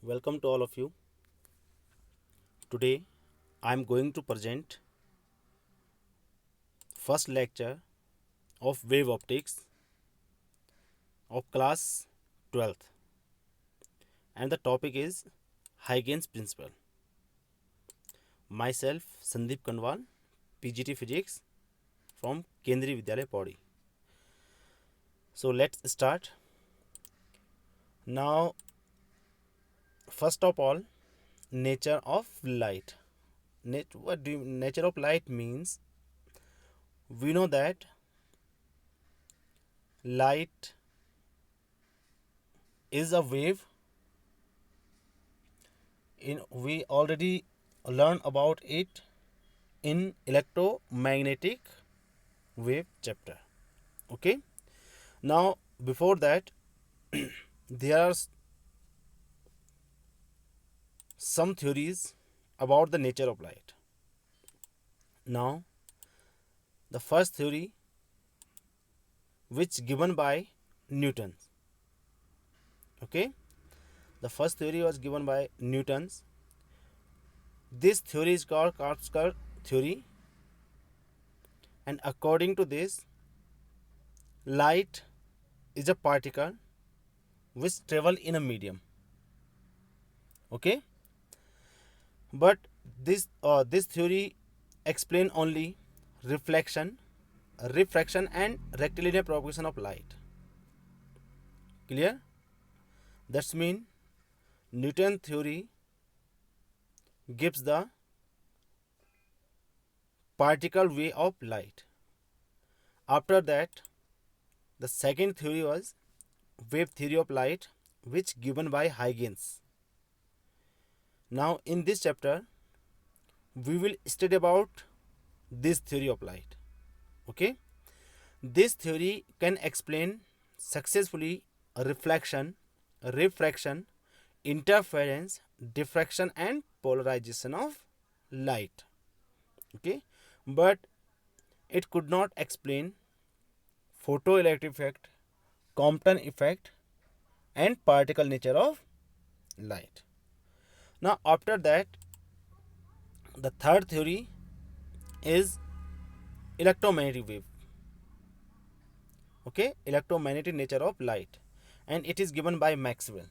Welcome to all of you. Today I am going to present first lecture of wave optics of class 12th, and the topic is Huygens principle. Myself Sandeep Kanwal, PGT Physics from Kendriya Vidyalaya Pauri. So let's start. Now first of all, nature of light. Nature of light means? We know that light is a wave. We already learned about it in electromagnetic wave chapter. Okay, now before that there are some theories about the nature of light. Now the first theory, which given by Newton. Okay, the first theory was given by Newton's. This theory is called Kapskar theory, and according to this, light is a particle which travel in a medium. Okay, but this theory explain only reflection, refraction, and rectilinear propagation of light. Clear? That's mean Newton theory gives the particle way of light. After that, the second theory was wave theory of light, which given by Huygens. Now in this chapter we will study about this theory of light. Okay, this theory can explain successfully reflection, refraction, interference, diffraction, and polarization of light. Okay, but it could not explain photoelectric effect, Compton effect, and particle nature of light. Now after that, the third theory is electromagnetic wave. Okay, electromagnetic nature of light, and it is given by Maxwell.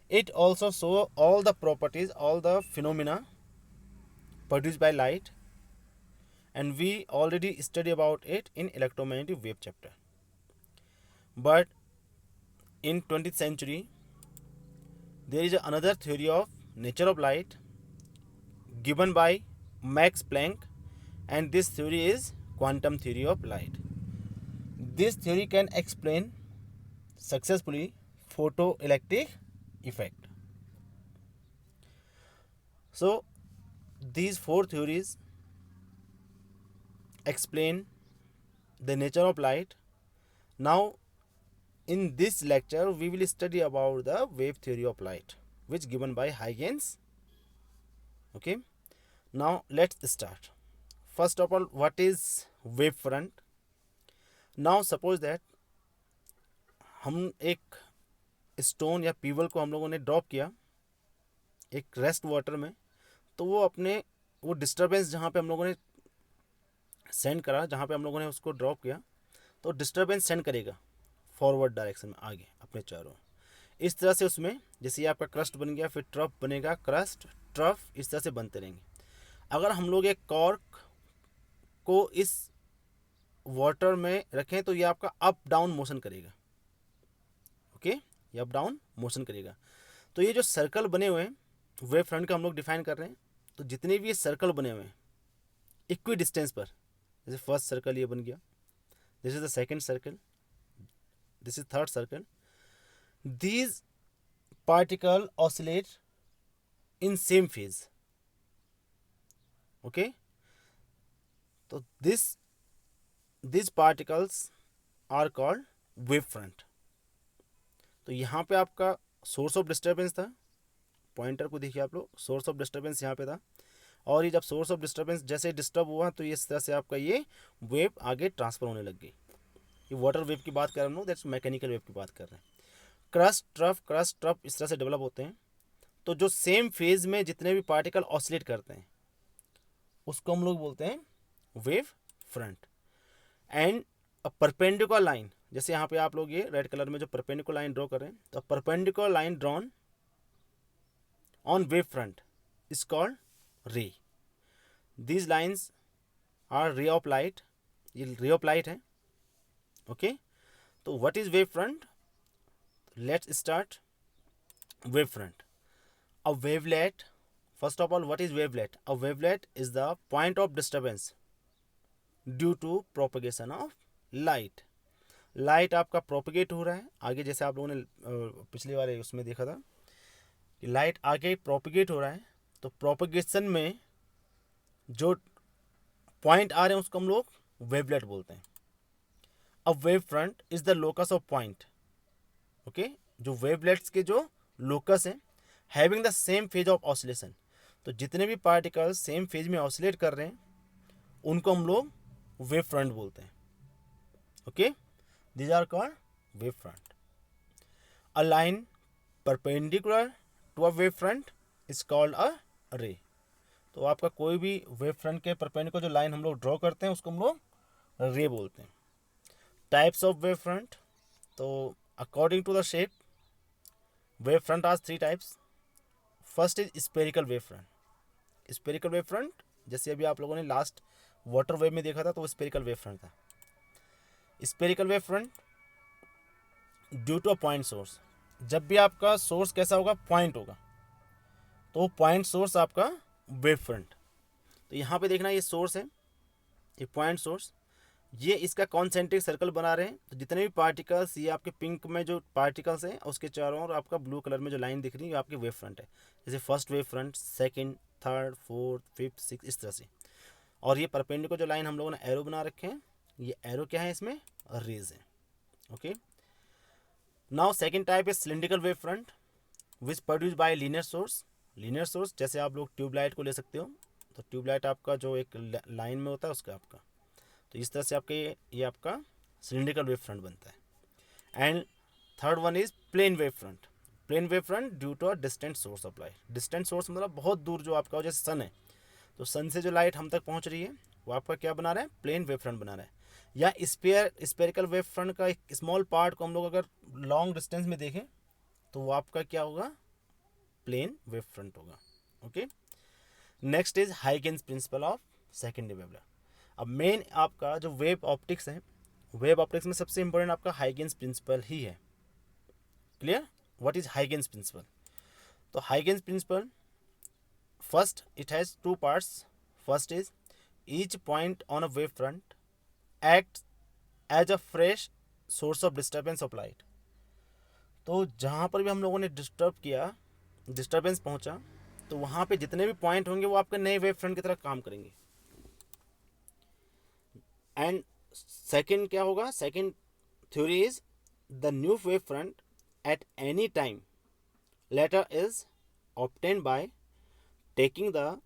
It also show all the properties, all the phenomena produced by light, and we already study about it in electromagnetic wave chapter. But in 20th century there is another theory of nature of light given by Max Planck, and this theory is quantum theory of light. This theory can explain successfully photoelectric effect. So these four theories explain the nature of light. Now in this lecture we will study about the wave theory of light, which given by Huygens. Okay, now let's start. First of all, what is wave front? Now suppose that हम एक stone या पीवल को हम लोगों ने drop किया एक rest water में, तो वो अपने वो डिस्टर्बेंस जहाँ पे हम लोगों ने सेंड करा, जहाँ पे हम लोगों ने उसको ड्रॉप किया, तो डिस्टर्बेंस सेंड करेगा फॉरवर्ड डायरेक्शन में आगे अपने चारों। इस तरह से उसमें जैसे ये आपका क्रस्ट बन गया, फिर ट्रफ बनेगा, क्रस्ट ट्रफ, इस तरह से बनते रहेंगे। अगर हम लोग एक कॉर्क को इस वाटर में रखें तो ये आपका अप डाउन मोशन करेगा। ओके, ये अप डाउन मोशन करेगा। तो ये जो सर्कल बने हुए हैं वेव फ्रंट का हम लोग डिफाइन कर रहे हैं, तो जितने भी ये सर्कल बने हुए हैं इक्वी डिस्टेंस पर, जैसे फर्स्ट सर्कल ये बन गया, this is the second circle, this is third circle, these particle oscillate in same phase. Okay, so these particles are called wave front. तो यहाँ पे आपका सोर्स ऑफ डिस्टर्बेंस था, पॉइंटर को देखिए आप लोग, सोर्स ऑफ डिस्टर्बेंस यहाँ पे था, और ये जब सोर्स ऑफ डिस्टर्बेंस जैसे डिस्टर्ब हुआ तो ये इस तरह से आपका ये वेव आगे ट्रांसफर होने लग गई। ये वाटर वेव की बात कर रहे हैं हम लोग, दैट्स मैकेनिकल वेव की बात कर रहे हैं। क्रस्ट ट्रफ इस तरह से डेवलप होते हैं। तो जो सेम फेज में जितने भी पार्टिकल ऑसिलेट करते हैं उसको हम लोग बोलते हैं wave front. And a perpendicular line, जैसे यहाँ पे आप लोग ये रेड कलर में जो परपेंडिकुलर लाइन ड्रॉ कर रहे हैं, तो perpendicular line drawn on wave front is called ray. These lines are ray of light, ये रे ऑफ लाइट है। ओके, तो what is wave front? Let's start wave front. A wavelet, first of all, what is wavelet? A wavelet is the point of disturbance due to propagation of light. Light आपका propagate हो रहा है आगे, जैसे आप लोगों ने पिछली बार उसमें देखा था कि लाइट आगे प्रोपगेट हो रहा है, तो प्रोपगेशन में जो पॉइंट आ रहे हैं उसको हम लोग वेवलेट बोलते हैं। अब wave front is the locus of point. Okay, जो वेवलेट्स के जो लोकस हैं having the same phase of oscillation, तो जितने भी पार्टिकल्स सेम फेज में ऑसिलेट कर रहे हैं उनको हम लोग वेव फ्रंट बोलते हैं। Okay, these are called wave front. A line perpendicular to a wave front is called a ray. तो आपका कोई भी वेव फ्रंट के परपेंडिकुलर जो लाइन हम लोग ड्रॉ करते हैं उसको हम लोग रे बोलते हैं। टाइप्स ऑफ वेव फ्रंट, तो according to the shape wave front are 3 types. First is spherical wave front. Spherical wave front जैसे अभी आप लोगों ने लास्ट वाटर वेव में देखा था, तो वो स्पेरिकल वेव फ्रंट था। Spherical wave front due to a point source, जब भी आपका सोर्स कैसा होगा, पॉइंट होगा, तो पॉइंट सोर्स आपका वेव फ्रंट। तो यहाँ पे देखना ये सोर्स है, ये पॉइंट सोर्स, ये इसका कॉन्सेंट्रिक सर्कल बना रहे हैं। तो जितने भी पार्टिकल्स, ये आपके पिंक में जो पार्टिकल्स हैं उसके चारों ओर आपका ब्लू कलर में जो लाइन दिख रही है आपकी वेव फ्रंट है। जैसे first wave front, second, third, fourth, fifth, six, इस तरह से। और ये परपेंडिकुलर जो लाइन हम लोगों ने एरो बना रखे हैं, ये एरो क्या है, इसमें रेज है। ओके, नाउ सेकेंड टाइप है cylindrical wave front which produce by linear source. Linear source जैसे आप लोग ट्यूबलाइट को ले सकते हो, तो ट्यूबलाइट आपका जो एक लाइन में होता है उसका आपका, तो इस तरह से आपके ये आपका सिलिंड्रिकल वेव फ्रंट बनता है। And third one is plane wave front. Plane wave front due to a distant source of light. Distant source मतलब बहुत दूर जो आपका, जैसे सन है, तो सन से जो लाइट हम तक पहुंच रही है वो आपका क्या बना रहा है, प्लेन वेव फ्रंट बना रहा है। या स्पेरिकल वेव फ्रंट का एक स्मॉल पार्ट को हम लोग अगर लॉन्ग डिस्टेंस में देखें तो वो आपका क्या होगा, प्लेन वेव फ्रंट होगा। Okay, next is Huygens principle of secondary wavelet. अब मेन आपका जो वेव ऑप्टिक्स है, वेव ऑप्टिक्स में सबसे इंपॉर्टेंट आपका हाइगेंस प्रिंसिपल ही है। Clear, what is Huygens principle? तो Huygens principle, first it has 2 parts. First is each point on a wave front act as a fresh source of disturbance of light. तो जहाँ पर भी हम लोगों ने डिस्टर्ब किया, डिस्टर्बेंस पहुँचा, तो वहाँ पे जितने भी पॉइंट होंगे वो आपके नए वेव फ्रंट की तरह काम करेंगे। एंड सेकेंड क्या होगा, second theory is the new wave front at any time later is obtained by taking the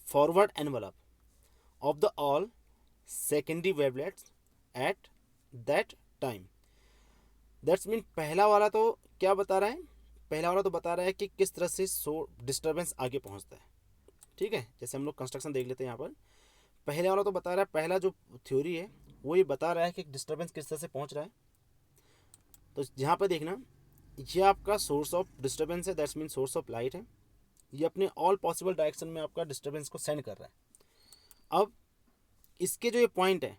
forward envelope of the all secondary wavelets at that time. That's mean पहला वाला तो क्या बता रहा है, पहला वाला तो बता रहा है कि किस तरह से डिस्टर्बेंस आगे पहुंचता है। ठीक है, जैसे हम लोग कंस्ट्रक्शन देख लेते हैं यहाँ पर। पहले वाला तो बता रहा है, पहला जो थ्योरी है वो ये बता रहा है कि डिस्टर्बेंस किस तरह से पहुंच रहा है। तो यहाँ पर देखना, ये आपका सोर्स ऑफ डिस्टर्बेंस है, that's mean source of light है। ये अपने ऑल पॉसिबल डायरेक्शन में आपका डिस्टर्बेंस को सेंड कर रहा है। अब इसके जो ये पॉइंट है,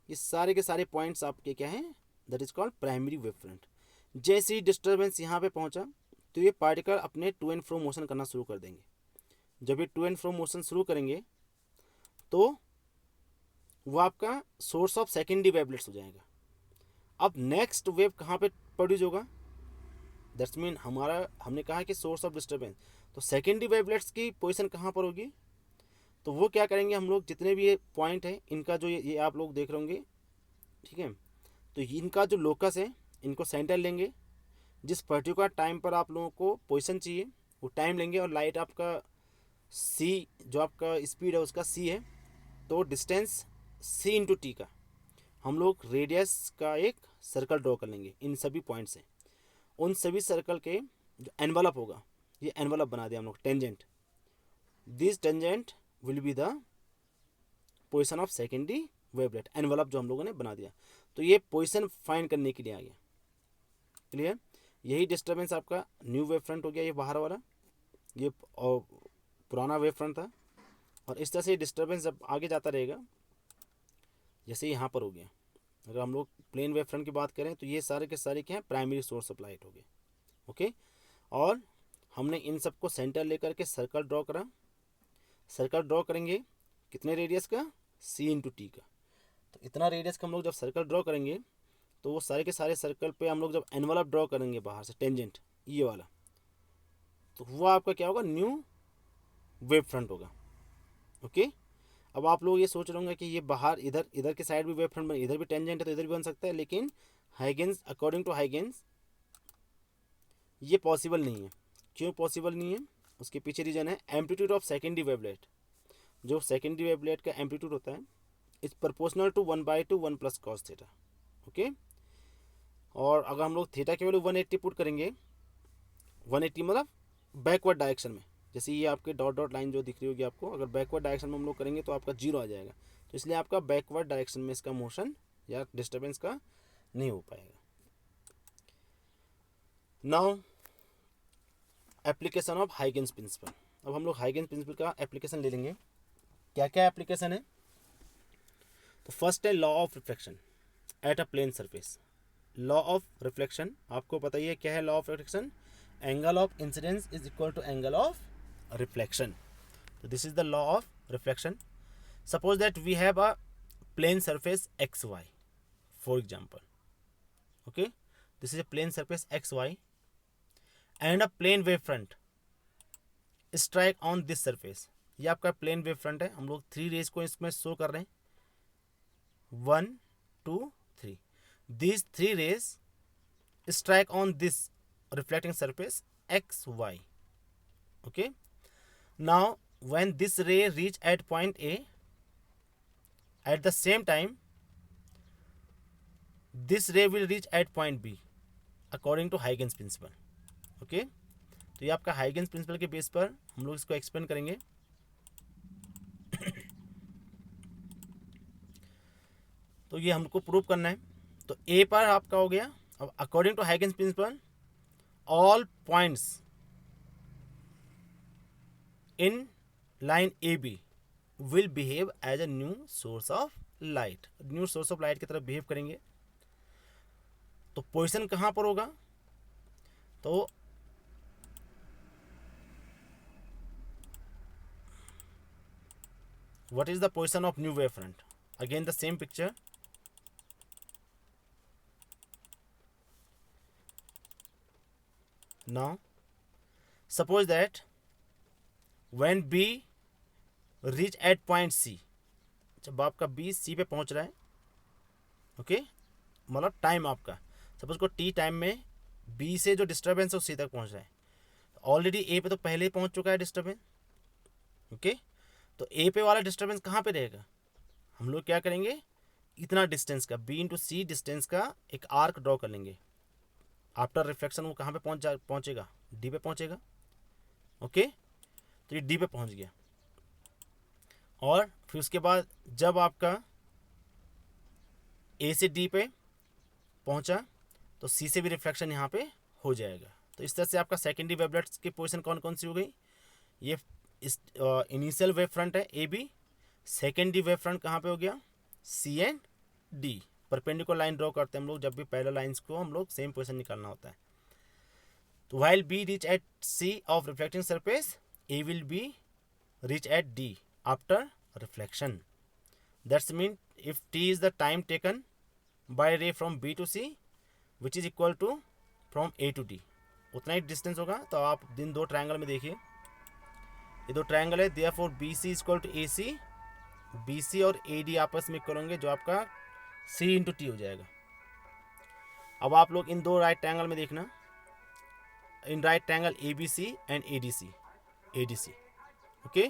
ये सारे के सारे पॉइंट्स आपके क्या हैं, that is called primary wave front. जैसे ही डिस्टर्बेंस यहाँ पे पहुँचा तो ये पार्टिकल अपने टू एंड फ्रो मोशन करना शुरू कर देंगे। जब ये टू एंड फ्रो मोशन शुरू करेंगे तो वो आपका सोर्स ऑफ सेकेंडरी वेवलेट्स हो जाएगा। अब नेक्स्ट वेव कहाँ पे प्रोड्यूस होगा, दैट्स मीन हमने कहा कि सोर्स ऑफ डिस्टर्बेंस, तो सेकेंडरी वेवलेट्स की पोजीशन कहाँ पर होगी, तो वो क्या करेंगे, हम लोग जितने भी ये पॉइंट है इनका जो ये आप लोग देख रहे होंगे, ठीक है, तो इनका जो लोकस है इनको सेंटर लेंगे। जिस पर्टिकुलर टाइम पर आप लोगों को पोजीशन चाहिए वो टाइम लेंगे, और लाइट आपका सी, जो आपका स्पीड है उसका सी है, तो डिस्टेंस सी इंटू टी का हम लोग रेडियस का एक सर्कल ड्रॉ कर लेंगे इन सभी पॉइंट से। उन सभी सर्कल के जो एनवलप होगा, ये एनवलप बना दिया हम लोग tangent, this tangent will be the position of secondary wavelet, envelope जो हम लोगों ने बना दिया। तो ये पोजीशन फाइंड करने के लिए आ गया। क्लियर? यही डिस्टर्बेंस आपका न्यू वेव फ्रंट हो गया, ये बाहर वाला, ये पुराना वेव फ्रंट था। और इस तरह से डिस्टर्बेंस जब आगे जाता रहेगा, जैसे यहाँ पर हो गया, अगर हम लोग प्लेन वेव फ्रंट की बात करें तो ये सारे के सारे क्या हैं, प्राइमरी सोर्स ऑफ लाइट हो गए। ओके, और हमने इन सबको सेंटर लेकर के सर्कल ड्रॉ करा। सर्कल ड्रॉ करेंगे कितने रेडियस का, सी इंटू टी का। तो इतना रेडियस का हम लोग जब सर्कल ड्रॉ करेंगे तो वो सारे के सारे सर्कल पे हम लोग जब एनवलप ड्रॉ करेंगे बाहर से टेंजेंट ये वाला, तो वो आपका क्या होगा, न्यू वेव फ्रंट होगा। ओके, अब आप लोग ये सोच रहे होंगे कि ये बाहर इधर इधर के साइड भी वेव फ्रंट, इधर भी टेंजेंट है तो इधर भी बन सकता है, लेकिन हाइगेंस, अकॉर्डिंग टू हाइगेंस ये पॉसिबल नहीं है। क्यों पॉसिबल नहीं है? उसके पीछे रीजन है, एम्पलीट्यूड ऑफ सेकेंडरी वेवलेट। जो सेकेंडरी वेवलेट का एम्पलीट्यूड होता है is proportional to 1/2 1 plus cos theta. Okay, और अगर हम लोग थीटा की वैल्यू 180 पुट करेंगे, 180 मतलब बैकवर्ड डायरेक्शन में, जैसे ये आपके डॉट डॉट लाइन जो दिख रही होगी आपको, अगर बैकवर्ड डायरेक्शन में हम लोग करेंगे तो आपका जीरो आ जाएगा। तो इसलिए आपका बैकवर्ड डायरेक्शन में इसका मोशन या डिस्टर्बेंस का नहीं हो पाएगा। Now application of Huygens principle. अब हम लोग हाइगेंस प्रिंसिपल का एप्लीकेशन ले लेंगे। क्या क्या एप्लीकेशन है? तो फर्स्ट है law of reflection at a plane surface. Law of reflection आपको पता ही है क्या है। Law of reflection, angle of incidence is equal to angle of reflection. So this is the law of reflection. Suppose that we have a plane surface xy, for example. Okay, this is a plane surface xy and a plane wave front strike on this surface. ये आपका plane wave front है। हम लोग 3 raise को इसमें show कर रहे हैं, 1 2 3। These 3 rays strike on this reflecting surface xy. Okay, now when this ray reach at point A, at the same time this ray will reach at point B according to Huygens principle. Okay, तो ये आपका Huygens principal के base पर हम लोग इसको explain करेंगे। तो ये हमको प्रूव करना है। तो ए पर आपका हो गया। अब according to Huygens principle all points in line A B will behave as a new source of light. New source of light की तरफ बिहेव करेंगे। तो पोजीशन कहाँ पर होगा? तो what is the position of new wave front? Again the same picture. Now suppose that when B reach at point C, जब आपका B C पे पहुंच रहा है, ओके, मतलब टाइम आपका सपोज को T टाइम में B से जो डिस्टर्बेंस है वो C तक पहुंच रहा है। ऑलरेडी A पे तो पहले ही पहुंच चुका है डिस्टर्बेंस। ओके, तो ए पे वाला डिस्टर्बेंस कहाँ पे रहेगा? हम लोग क्या करेंगे, इतना डिस्टेंस का B इंटू सी डिस्टेंस का एक आर्क ड्रॉ कर लेंगे। आफ्टर रिफ्लेक्शन वो कहाँ पे पहुँचेगा? डी पे पहुँचेगा। ओके, तो ये डी पे पहुँच गया। और फिर उसके बाद जब आपका ए से डी पे पहुँचा तो सी से भी रिफ्लेक्शन यहाँ पे हो जाएगा। तो इस तरह से आपका सेकेंडरी वेवलेट्स की पोजीशन कौन कौन सी हो गई? ये इस इनिशियल वेव फ्रंट है A B, secondary wave front कहाँ पे हो गया? C and D. Perpendicular line draw करते हैं हम लोग जब भी पैरेलल लाइंस को हम लोग सेम पोजीशन निकालना होता है। तो while B reach at C of reflecting surface, A will be reach at D after reflection. That's mean if T is the time taken by ray from B to C which is equal to from A to D, उतना ही distance होगा। तो आप इन दो triangle में देखिए, ये दो ट्रायंगल है, therefore B C equal to A C, B C और ए डी आपस में करेंगे जो आपका सी इंटू टी हो जाएगा। अब आप लोग इन दो राइट ट्रायंगल में देखना, in right triangle A B C and A D C. Okay,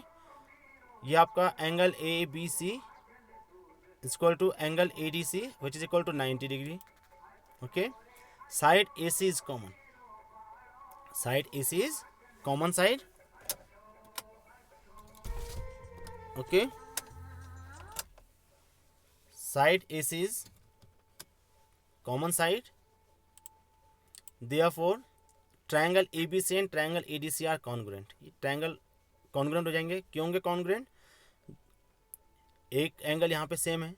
ये आपका angle A B C equal to angle A D C which is equal to 90 degree. Okay, side A C is common, Side AC is common side. Okay. Side AC is common side. Therefore, triangle ABC and triangle ADC are congruent. ये triangle congruent हो जाएंगे. क्यों होंगे congruent? एक angle यहाँ पे same है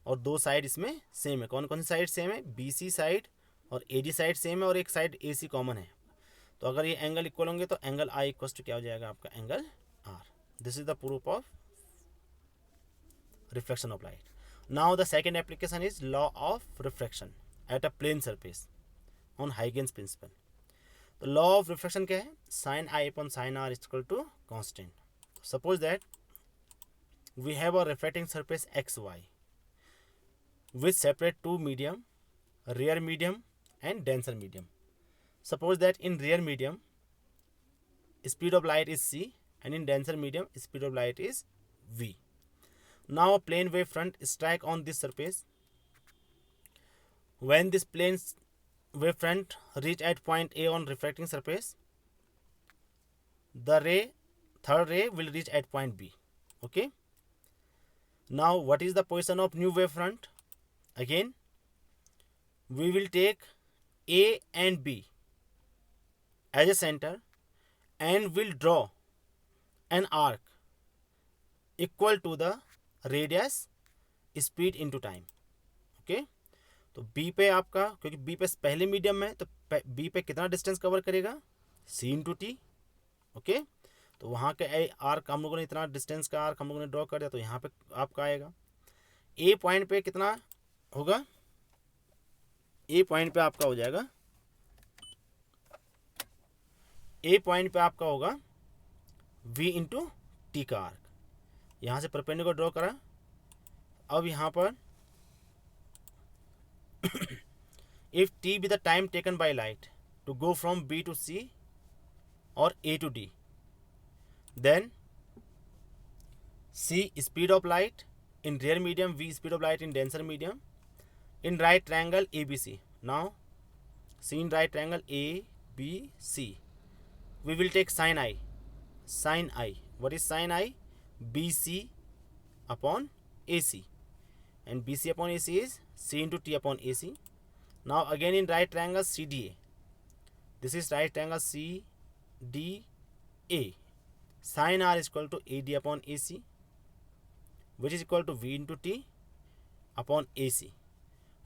और दो साइड इसमें सेम है. कौन कौन सी साइड सेम है? BC साइड और AD साइड सेम है और एक साइड AC कॉमन है. तो अगर ये एंगल इक्वल होंगे तो एंगल I इक्वल टू क्या हो जाएगा आपका? Angle R. This is the proof of reflection of light. Now the second application is law of refraction at a plane surface on Huygens principle. तो law of refraction क्या है? Sine I upon sine R is equal to constant. Suppose that we have a refracting surface XY which separate two medium, rear medium and denser medium. Suppose that in rear medium speed of light is C and in denser medium speed of light is V. Now a plane wave front strike on this surface. When this plane wave front reach at point A on refracting surface, the third ray will reach at point B. Okay. Now what is the position of new wave front? Again we will take A and B as a center and will draw an arc equal to the radius speed into time. Okay. तो B पे आपका, क्योंकि B पे पहले medium है तो B पे कितना डिस्टेंस कवर करेगा? C into T. ओके. तो वहाँ के आर्क हम लोगों ने इतना डिस्टेंस का आर्क हम लोगों ने ड्रॉ कर दिया तो यहाँ पे आपका आएगा. ए पॉइंट पे कितना होगा? ए पॉइंट पे आपका हो जाएगा, ए पॉइंट पे आपका होगा V इंटू टी का आर्क. यहाँ से परपेंडिकुलर ड्रॉ करा. अब यहाँ पर if T be the time taken by light to go from B to C और A to D, then C speed of light in rear medium, V speed of light in denser medium, in right triangle ABC. Now C in right triangle ABC, we will take sin I. Sin I, what is sin I? BC upon AC, and BC upon AC is C into T upon AC. Now again in right triangle CDA, this is right triangle CDA. Sin R is equal to AD upon AC, which is equal to V into T upon AC.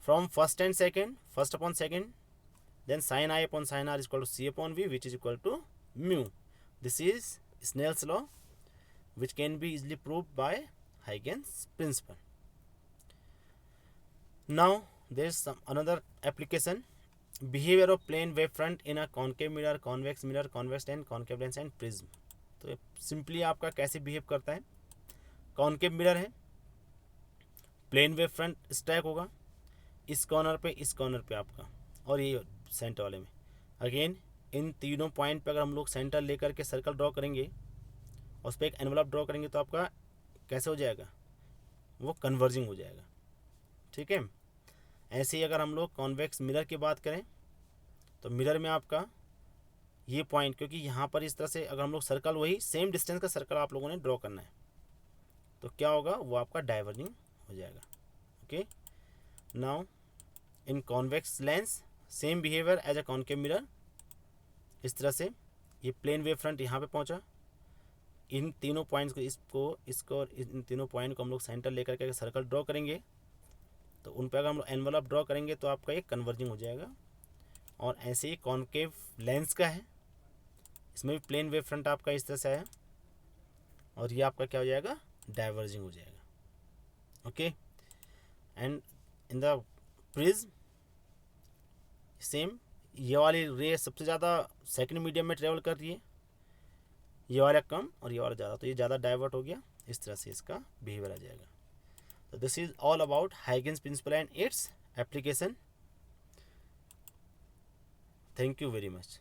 From first and second, first upon second, then sin I upon sin R is equal to C upon V, which is equal to mu. This is Snell's law, which can be easily proved by Huygens principle. Now there is another application. Behavior of plane wave front in a concave mirror, convex and concave lens and prism. तो simply आपका कैसे behave करता है? Concave mirror है, plane wave front strike होगा इस corner पे आपका और ये सेंटर वाले में. अगेन इन तीनों पॉइंट पे अगर हम लोग सेंटर लेकर के सर्कल ड्रॉ करेंगे और उस पर एक एनवलप ड्रॉ करेंगे तो आपका कैसे हो जाएगा? वो कन्वर्जिंग हो जाएगा. ठीक है. ऐसे ही अगर हम लोग कॉन्वेक्स मिरर की बात करें तो मिरर में आपका ये पॉइंट, क्योंकि यहाँ पर इस तरह से अगर हम लोग सर्कल वही सेम डिस्टेंस का सर्कल आप लोगों ने ड्रॉ करना है तो क्या होगा? वो आपका डाइवर्जिंग हो जाएगा. Okay. Now in convex lens same behaviour as a concave mirror. इस तरह से ये प्लेन वेव फ्रंट यहाँ पे पहुँचा. इन तीनों पॉइंट्स को इसको और इन तीनों पॉइंट को हम लोग सेंटर लेकर के सर्कल ड्रॉ करेंगे तो उन पर अगर हम लोग एनवलप ड्रॉ करेंगे तो आपका ये कन्वर्जिंग हो जाएगा. और ऐसे ही कॉनकेव लेंस का है, इसमें भी प्लेन वेव फ्रंट आपका इस तरह से है और ये आपका क्या हो जाएगा? डाइवर्जिंग हो जाएगा. Okay. And in the prism same, ये वाली रे सबसे ज़्यादा सेकंड मीडियम में ट्रेवल कर रही है, ये वाला कम और ये वाला ज़्यादा, तो ये ज़्यादा डाइवर्ट हो गया. इस तरह से इसका बिहेवियर आ जाएगा. तो this is all about Huygens principle and its application. Thank you very much.